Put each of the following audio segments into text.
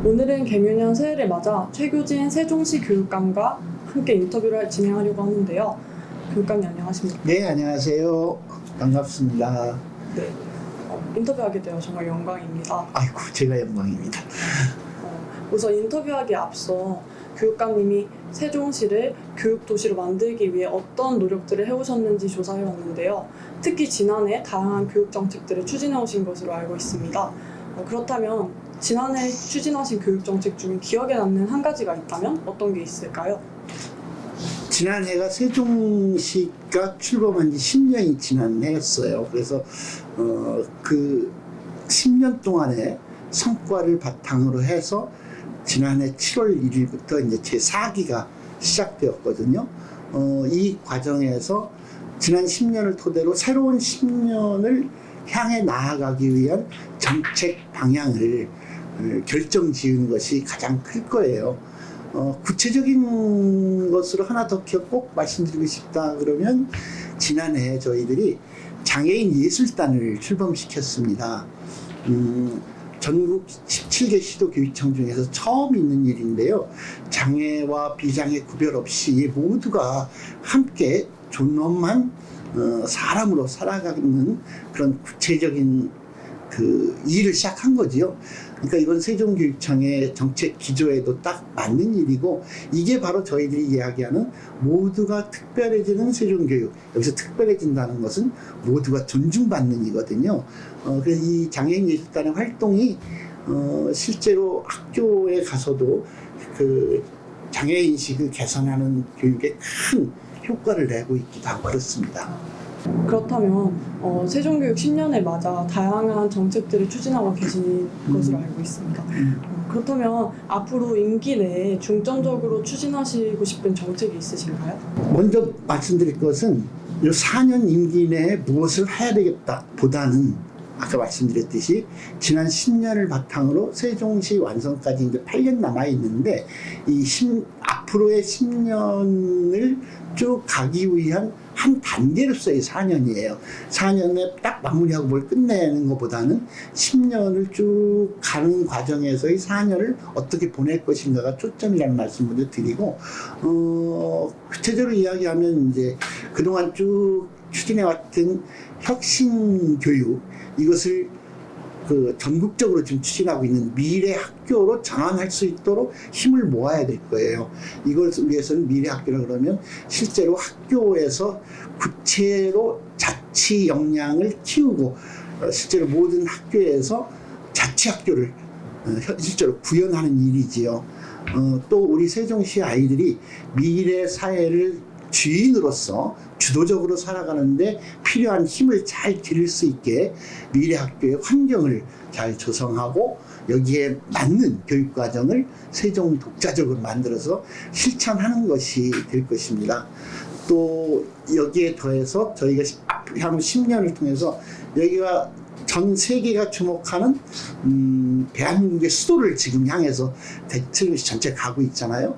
오늘은 개묘년 새해를 맞아 최교진 세종시 교육감과 함께 인터뷰를 진행하려고 하는데요. 교육감님 안녕하십니까? 네, 안녕하세요. 반갑습니다. 네, 인터뷰하게 되어 정말 영광입니다. 아이고, 제가 영광입니다. 우선 인터뷰하기에 앞서 교육감님이 세종시를 교육도시로 만들기 위해 어떤 노력들을 해오셨는지 조사해왔는데요. 특히 지난해 다양한 교육 정책들을 추진해오신 것으로 알고 있습니다. 그렇다면 지난해 추진하신 교육 정책 중에 기억에 남는 한 가지가 있다면 어떤 게 있을까요? 지난해가 세종시가 출범한 지 10년이 지난 해였어요. 그래서 그 10년 동안의 성과를 바탕으로 해서 지난해 7월 1일부터 이제 제4기가 시작되었거든요. 이 과정에서 지난 10년을 토대로 새로운 10년을 향해 나아가기 위한 정책 방향을 결정 지은 것이 가장 클 거예요. 구체적인 것으로 하나 더 꼭 말씀드리고 싶다 그러면 지난해 저희들이 장애인 예술단을 출범시켰습니다. 전국 17개 시도 교육청 중에서 처음 있는 일인데요. 장애와 비장애 구별 없이 모두가 함께 존엄한 사람으로 살아가는 그런 구체적인 그 일을 시작한 거지요. 그러니까 이건 세종교육청의 정책 기조에도 딱 맞는 일이고, 이게 바로 저희들이 이야기하는 모두가 특별해지는 세종교육. 여기서 특별해진다는 것은 모두가 존중받는 이거든요. 그래서 이 장애인예술단의 활동이 실제로 학교에 가서도 그 장애인식을 개선하는 교육에 큰 효과를 내고 있기도 하고 그렇습니다. 그렇다면 세종교육 10년을 맞아 다양한 정책들을 추진하고 계신 것으로 알고 있습니다. 그렇다면 앞으로 임기 내에 중점적으로 추진하시고 싶은 정책이 있으신가요? 먼저 말씀드릴 것은 이 4년 임기 내에 무엇을 해야 되겠다 보다는 아까 말씀드렸듯이 지난 10년을 바탕으로 세종시 완성까지 이제 8년 남아 있는데 앞으로의 10년을 쭉 가기 위한 한 단계로서의 4년이에요. 4년에 딱 마무리하고 뭘 끝내는 것보다는 10년을 쭉 가는 과정에서의 4년을 어떻게 보낼 것인가가 초점이라는 말씀을 드리고, 구체적으로 이야기하면 이제 그동안 쭉 추진해왔던 혁신 교육, 이것을 전국적으로 지금 추진하고 있는 미래 학교로 전환할 수 있도록 힘을 모아야 될 거예요. 이걸 위해서는 미래 학교라 그러면 실제로 학교에서 구체로 자치 역량을 키우고 실제로 모든 학교에서 자치 학교를 실제로 구현하는 일이지요. 또 우리 세종시 아이들이 미래 사회를 주인으로서 주도적으로 살아가는데 필요한 힘을 잘 기를 수 있게 미래 학교의 환경을 잘 조성하고 여기에 맞는 교육과정을 세종 독자적으로 만들어서 실천하는 것이 될 것입니다. 또 여기에 더해서 저희가 향후 10년을 통해서 여기가 전 세계가 주목하는 대한민국의 수도를 지금 향해서 세종시 전체 가고 있잖아요.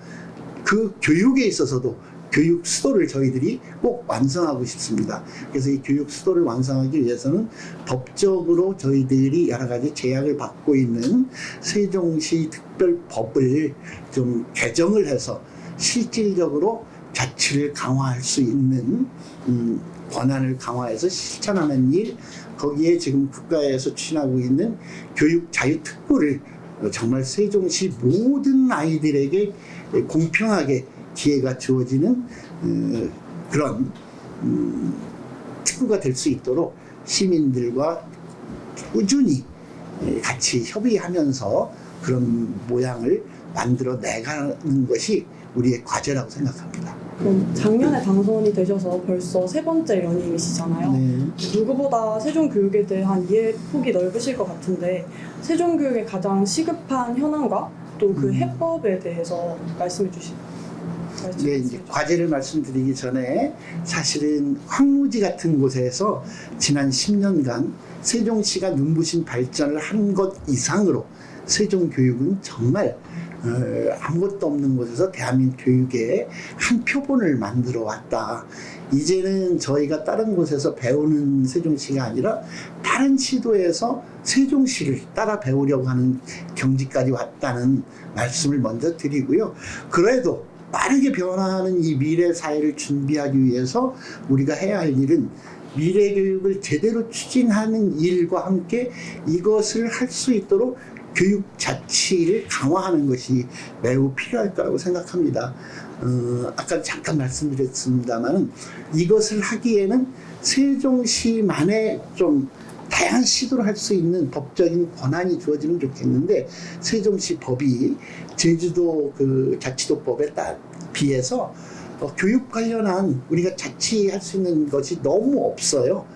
그 교육에 있어서도 교육 수도를 저희들이 꼭 완성하고 싶습니다. 그래서 이 교육 수도를 완성하기 위해서는 법적으로 저희들이 여러 가지 제약을 받고 있는 세종시 특별법을 좀 개정을 해서 실질적으로 자치를 강화할 수 있는 권한을 강화해서 실천하는 일, 거기에 지금 국가에서 추진하고 있는 교육 자유특구를 정말 세종시 모든 아이들에게 공평하게 기회가 주어지는 그런 특구가 될 수 있도록 시민들과 꾸준히 같이 협의하면서 그런 모양을 만들어 내가는 것이 우리의 과제라고 생각합니다. 그럼 작년에 당선이 되셔서 벌써 세 번째 연임이시잖아요. 네. 누구보다 세종교육에 대한 이해 폭이 넓으실 것 같은데 세종교육의 가장 시급한 현안과 또 그 해법에 대해서 말씀해 주시죠. 네, 이제 과제를 말씀드리기 전에 사실은 황무지 같은 곳에서 지난 10년간 세종시가 눈부신 발전을 한 것 이상으로 세종교육은 정말 아무것도 없는 곳에서 대한민국 교육의 한 표본을 만들어 왔다. 이제는 저희가 다른 곳에서 배우는 세종시가 아니라 다른 시도에서 세종시를 따라 배우려고 하는 경지까지 왔다는 말씀을 먼저 드리고요. 그래도 빠르게 변화하는 이 미래 사회를 준비하기 위해서 우리가 해야 할 일은 미래 교육을 제대로 추진하는 일과 함께 이것을 할 수 있도록 교육 자치를 강화하는 것이 매우 필요할 거라고 생각합니다. 아까 잠깐 말씀드렸습니다만 이것을 하기에는 세종시만의 좀 다양한 시도를 할 수 있는 법적인 권한이 주어지면 좋겠는데 세종시 법이 제주도 그 자치도법에 비해서 교육 관련한 우리가 자치할 수 있는 것이 너무 없어요.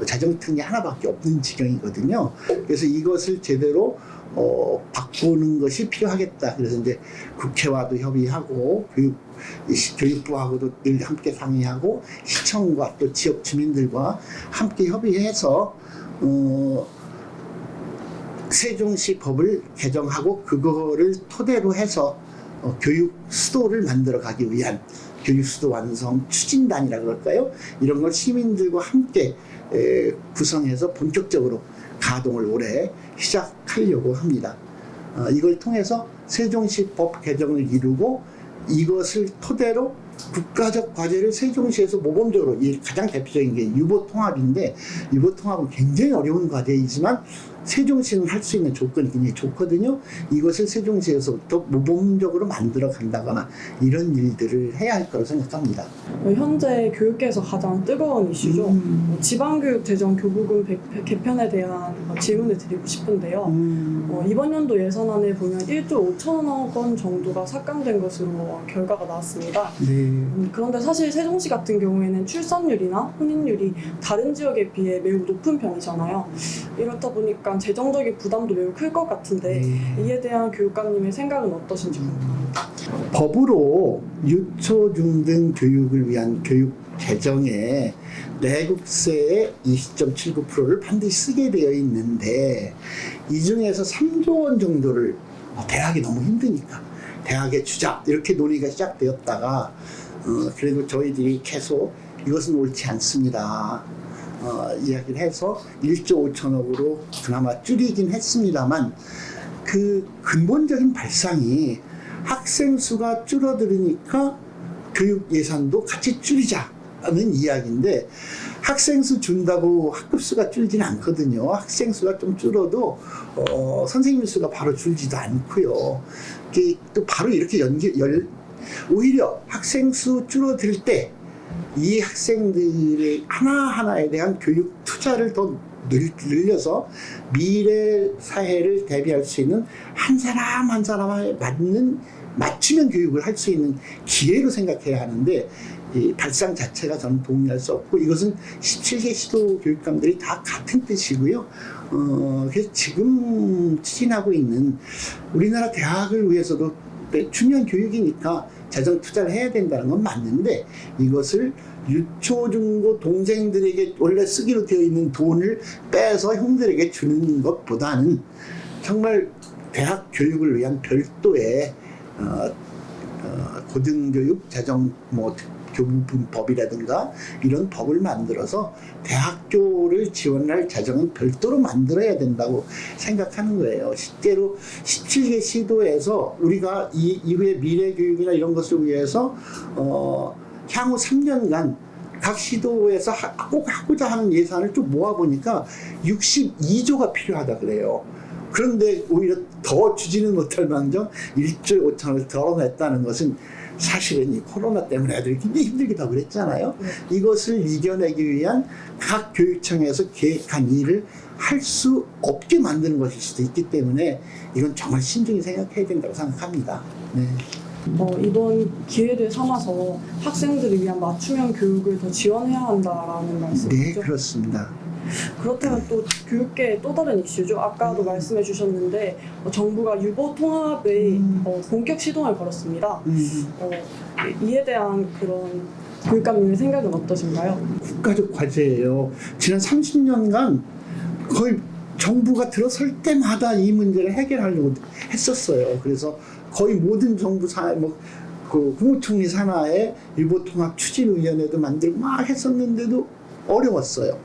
자정특례 하나밖에 없는 지경이거든요. 그래서 이것을 제대로 바꾸는 것이 필요하겠다. 그래서 이제 국회와도 협의하고 교육부하고도 늘 함께 상의하고 시청과 또 지역 주민들과 함께 협의해서 세종시 법을 개정하고 그거를 토대로 해서 교육 수도를 만들어 가기 위한 교육 수도 완성 추진단이라 그럴까요? 이런 걸 시민들과 함께 구성해서 본격적으로 가동을 올해 시작하려고 합니다. 이걸 통해서 세종시 법 개정을 이루고 이것을 토대로 국가적 과제를 세종시에서 모범적으로 가장 대표적인 게 유보통합인데 유보통합은 굉장히 어려운 과제이지만 세종시는 할 수 있는 조건이 굉장히 좋거든요. 이것을 세종시에서부터 모범적으로 만들어 간다거나 이런 일들을 해야 할 거라고 생각합니다. 현재 교육계에서 가장 뜨거운 이슈죠. 지방교육 재정 교부금 개편에 대한 질문을 드리고 싶은데요. 이번 연도 예산안에 보면 1조 5천억 원 정도가 삭감된 것으로 결과가 나왔습니다. 네. 그런데 사실 세종시 같은 경우에는 출산율이나 혼인율이 다른 지역에 비해 매우 높은 편이잖아요. 이렇다 보니까 재정적인 부담도 매우 클 것 같은데 이에 대한 교육감님의 생각은 어떠신지 궁금합니다. 법으로 유초 중등 교육을 위한 교육 재정에 내국세의 20.79%를 반드시 쓰게 되어 있는데 이 중에서 3조 원 정도를 대학이 너무 힘드니까 대학에 주자 이렇게 논의가 시작되었다가 그래도 저희들이 계속 이것은 옳지 않습니다. 이야기를 해서 1조 5천억으로 그나마 줄이긴 했습니다만 그 근본적인 발상이 학생 수가 줄어들으니까 교육 예산도 같이 줄이자는 이야기인데 학생 수 준다고 학급 수가 줄지는 않거든요. 학생 수가 좀 줄어도 선생님 수가 바로 줄지도 않고요. 또 바로 이렇게 오히려 학생 수 줄어들 때 이 학생들의 하나하나에 대한 교육 투자를 더 늘려서 미래 사회를 대비할 수 있는 한 사람 한 사람에 맞춤형 교육을 할 수 있는 기회로 생각해야 하는데 이 발상 자체가 저는 동의할 수 없고 이것은 17개 시도 교육감들이 다 같은 뜻이고요. 그래서 지금 추진하고 있는 우리나라 대학을 위해서도 중요한 교육이니까 재정 투자를 해야 된다는 건 맞는데 이것을 유초, 중고 동생들에게 원래 쓰기로 되어 있는 돈을 빼서 형들에게 주는 것보다는 정말 대학 교육을 위한 별도의 고등교육 재정 교부분법이라든가 이런 법을 만들어서 대학교를 지원할 재정은 별도로 만들어야 된다고 생각하는 거예요. 실제로 17개 시도에서 우리가 이후에 미래교육이나 이런 것을 위해서 향후 3년간 각 시도에서 꼭 하고자 하는 예산을 좀 모아보니까 62조가 필요하다 그래요. 그런데 오히려 더 주지는 못할 망정 1조 5천을 더 냈다는 것은 사실은 이 코로나 때문에 애들이 굉장히 힘들기도 하고 그랬잖아요. 이것을 이겨내기 위한 각 교육청에서 계획한 일을 할 수 없게 만드는 것일 수도 있기 때문에 이건 정말 신중히 생각해야 된다고 생각합니다. 네. 이번 기회를 삼아서 학생들을 위한 맞춤형 교육을 더 지원해야 한다라는 말씀이죠? 네, 그렇습니다. 그렇다면 또 교육계의 또 다른 이슈죠. 아까도 말씀해 주셨는데 정부가 유보 통합의 본격 시동을 걸었습니다. 이에 대한 그런 교육감님의 생각은 어떠신가요? 국가적 과제예요. 지난 30년간 거의 정부가 들어설 때마다 이 문제를 해결하려고 했었어요. 그래서 거의 모든 정부 그 국무총리 산하에 유보통합 추진위원회도 만들고 막 했었는데도 어려웠어요.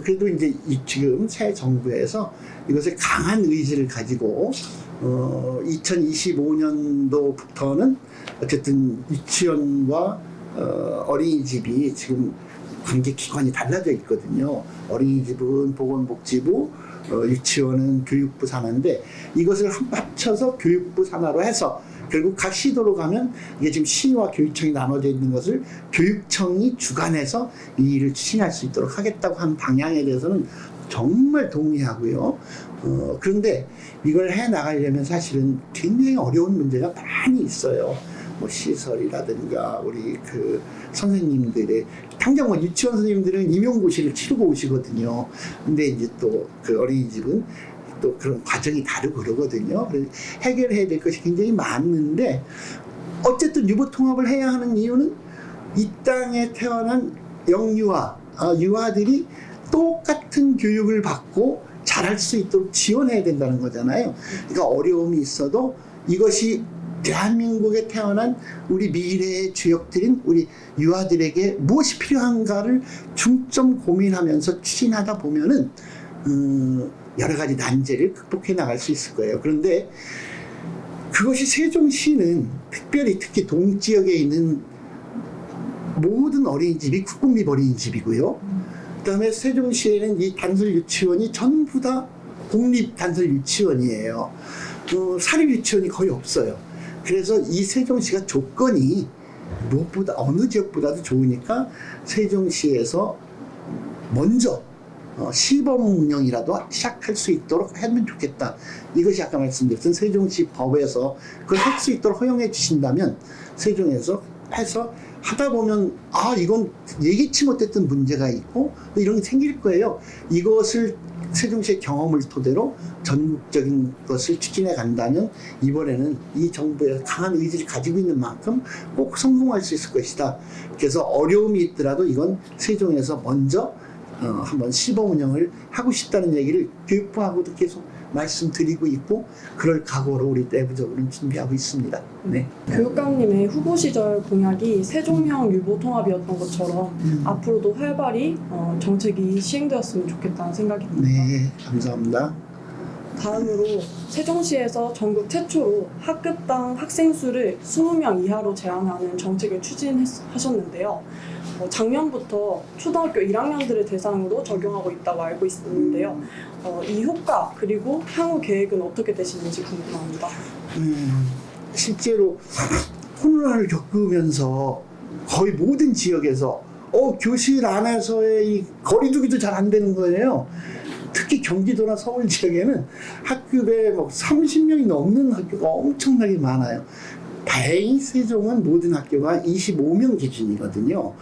그래도 이제 지금 새 정부에서 이것에 강한 의지를 가지고 2025년도부터는 어쨌든 유치원과 어린이집이 지금 관계기관이 달라져 있거든요. 어린이집은 보건복지부, 유치원은 교육부 산하인데 이것을 합쳐서 교육부 산하로 해서 결국 각 시도로 가면 이게 지금 시와 교육청이 나눠져 있는 것을 교육청이 주관해서 이 일을 추진할 수 있도록 하겠다고 한 방향에 대해서는 정말 동의하고요. 그런데 이걸 해 나가려면 사실은 굉장히 어려운 문제가 많이 있어요. 뭐 시설이라든가 우리 그 선생님들의 당장 뭐 유치원 선생님들은 임용고시를 치르고 오시거든요. 근데 이제 또 그 어린이집은 또 그런 과정이 다르고 그러거든요. 그래서 해결해야 될 것이 굉장히 많은데 어쨌든 유보통합을 해야 하는 이유는 이 땅에 태어난 영유아, 유아들이 똑같은 교육을 받고 잘할 수 있도록 지원해야 된다는 거잖아요. 그러니까 어려움이 있어도 이것이 대한민국에 태어난 우리 미래의 주역들인 우리 유아들에게 무엇이 필요한가를 중점 고민하면서 추진하다 보면은 여러 가지 난제를 극복해 나갈 수 있을 거예요. 그런데 그것이 세종시는 특히 동지역에 있는 모든 어린이집이 국공립 어린이집이고요. 그다음에 세종시에는 이 단설 유치원이 전부 다 공립 단설 유치원이에요. 사립 유치원이 거의 없어요. 그래서 이 세종시가 조건이 무엇보다 어느 지역보다도 좋으니까 세종시에서 먼저 시범 운영이라도 시작할 수 있도록 하면 좋겠다. 이것이 아까 말씀드렸던 세종시 법에서 그걸 할 수 있도록 허용해 주신다면 세종에서 해서 하다 보면 이건 예기치 못했던 문제가 있고 이런 게 생길 거예요. 이것을 세종시의 경험을 토대로 전국적인 것을 추진해 간다면 이번에는 이 정부의 강한 의지를 가지고 있는 만큼 꼭 성공할 수 있을 것이다. 그래서 어려움이 있더라도 이건 세종에서 먼저 한번 시범 운영을 하고 싶다는 얘기를 교육부하고도 계속 말씀드리고 있고 그럴 각오로 우리 내부적으로는 준비하고 있습니다. 네. 교육감님의 후보 시절 공약이 세종형 유보통합이었던 것처럼 앞으로도 활발히 정책이 시행되었으면 좋겠다는 생각이 듭니다. 네, 감사합니다. 다음으로 세종시에서 전국 최초로 학급당 학생 수를 20명 이하로 제한하는 정책을 추진하셨는데요. 작년부터 초등학교 1학년들을 대상으로 적용하고 있다고 알고 있는데요. 이 효과 그리고 향후 계획은 어떻게 되시는지 궁금합니다. 실제로 코로나를 겪으면서 거의 모든 지역에서 교실 안에서의 이 거리두기도 잘 안 되는 거예요. 특히 경기도나 서울 지역에는 학급에 30명이 넘는 학교가 엄청나게 많아요. 다행히 세종은 모든 학교가 25명 기준이거든요.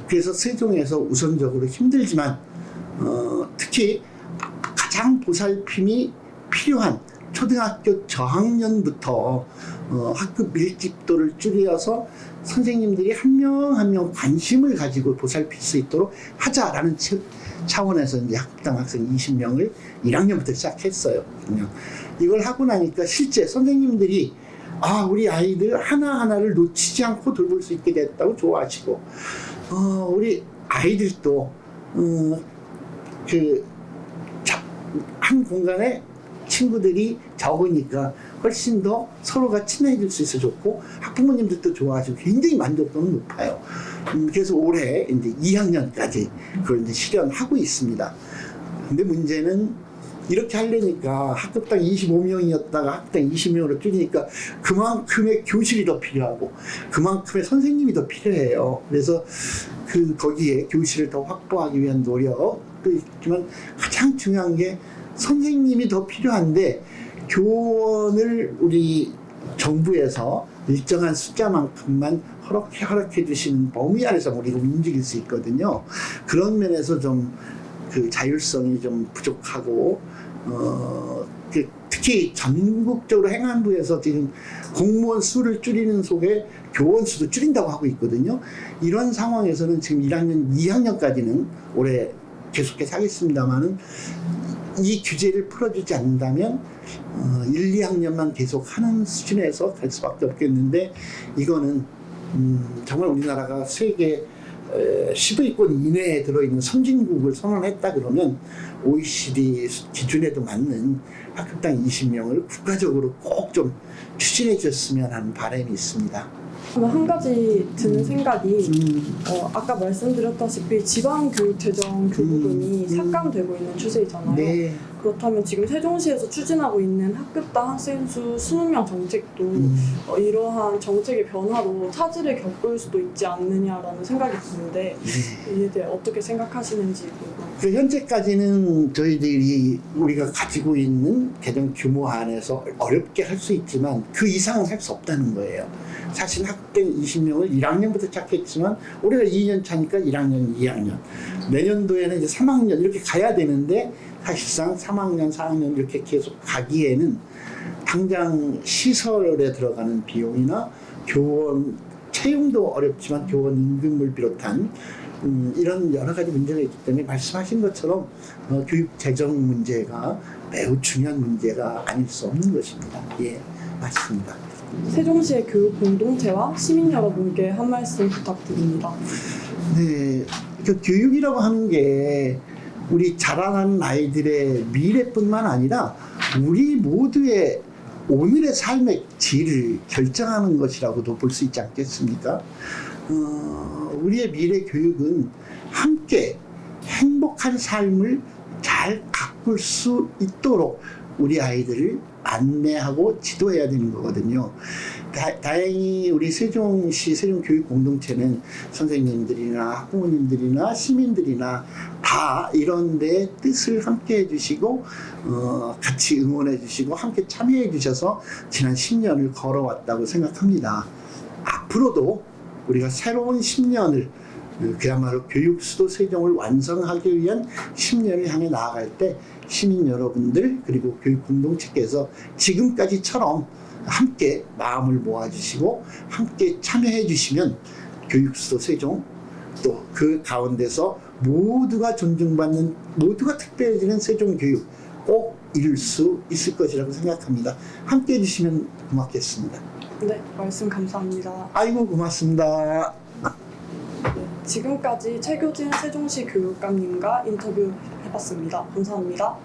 그래서 세종에서 우선적으로 힘들지만 특히 가장 보살핌이 필요한 초등학교 저학년부터 학급 밀집도를 줄여서 선생님들이 한 명 한 명 관심을 가지고 보살필 수 있도록 하자라는 차원에서 이제 학급당 학생 20명을 1학년부터 시작했어요. 이걸 하고 나니까 실제 선생님들이 우리 아이들 하나하나를 놓치지 않고 돌볼 수 있게 됐다고 좋아하시고 우리 아이들도 한 공간에 친구들이 적으니까 훨씬 더 서로가 친해질 수 있어 좋고 학부모님들도 좋아하시고 굉장히 만족도는 높아요. 그래서 올해 이제 2학년까지 그걸 이제 실현하고 있습니다. 근데 문제는 이렇게 하려니까 학급당 25명이었다가 학급당 20명으로 줄이니까 그만큼의 교실이 더 필요하고 그만큼의 선생님이 더 필요해요. 그래서 거기에 교실을 더 확보하기 위한 노력도 있지만 가장 중요한 게 선생님이 더 필요한데 교원을 우리 정부에서 일정한 숫자만큼만 허락해 주시는 범위 안에서 우리가 움직일 수 있거든요. 그런 면에서 좀 자율성이 좀 부족하고 특히 전국적으로 행안부에서 지금 공무원 수를 줄이는 속에 교원 수도 줄인다고 하고 있거든요. 이런 상황에서는 지금 1학년, 2학년까지는 올해 계속해서 하겠습니다만은 이 규제를 풀어주지 않는다면 1, 2학년만 계속 하는 수준에서 갈 수밖에 없겠는데 이거는 정말 우리나라가 세계 10위권 이내에 들어있는 선진국을 선언했다 그러면 OECD 기준에도 맞는 학급당 20명을 국가적으로 꼭 좀 추진해 줬으면 하는 바람이 있습니다. 그러면 한 가지 드는 생각이 아까 말씀드렸다시피 지방교육재정 교부금이 삭감되고 있는 추세이잖아요. 네. 그렇다면 지금 세종시에서 추진하고 있는 학급당 학생 수 20명 정책도 이러한 정책의 변화로 차질을 겪을 수도 있지 않느냐라는 생각이 드는데 이에 대해 어떻게 생각하시는지 궁금합니다. 그 현재까지는 저희들이 우리가 가지고 있는 개정 규모 안에서 어렵게 할 수 있지만 그 이상은 할 수 없다는 거예요. 사실 학생 20명을 1학년부터 시작했지만 올해가 2년 차니까 1학년, 2학년 내년도에는 이제 3학년 이렇게 가야 되는데 사실상 3학년, 4학년 이렇게 계속 가기에는 당장 시설에 들어가는 비용이나 교원 채용도 어렵지만 교원 임금을 비롯한 이런 여러 가지 문제가 있기 때문에 말씀하신 것처럼 교육 재정 문제가 매우 중요한 문제가 아닐 수 없는 것입니다. 예, 맞습니다. 세종시의 교육 공동체와 시민 여러분께 한 말씀 부탁드립니다. 네, 그 교육이라고 하는 게 우리 자라나는 아이들의 미래뿐만 아니라 우리 모두의 오늘의 삶의 질을 결정하는 것이라고도 볼 수 있지 않겠습니까? 우리의 미래 교육은 함께 행복한 삶을 잘 가꿀 수 있도록 우리 아이들을 안내하고 지도해야 되는 거거든요. 다행히 우리 세종시 세종교육공동체는 선생님들이나 학부모님들이나 시민들이나 다 이런 데 뜻을 함께 해주시고 같이 응원해 주시고 함께 참여해 주셔서 지난 10년을 걸어왔다고 생각합니다. 앞으로도 우리가 새로운 10년을 그야말로 교육수도 세종을 완성하기 위한 10년을 향해 나아갈 때 시민 여러분들 그리고 교육 공동체께서 지금까지처럼 함께 마음을 모아주시고 함께 참여해 주시면 교육수도 세종 또 그 가운데서 모두가 존중받는 모두가 특별해지는 세종교육 꼭 이룰 수 있을 것이라고 생각합니다. 함께 해주시면 고맙겠습니다. 네, 말씀 감사합니다. 아이고 고맙습니다. 지금까지 최교진 세종시 교육감님과 인터뷰 해봤습니다. 감사합니다.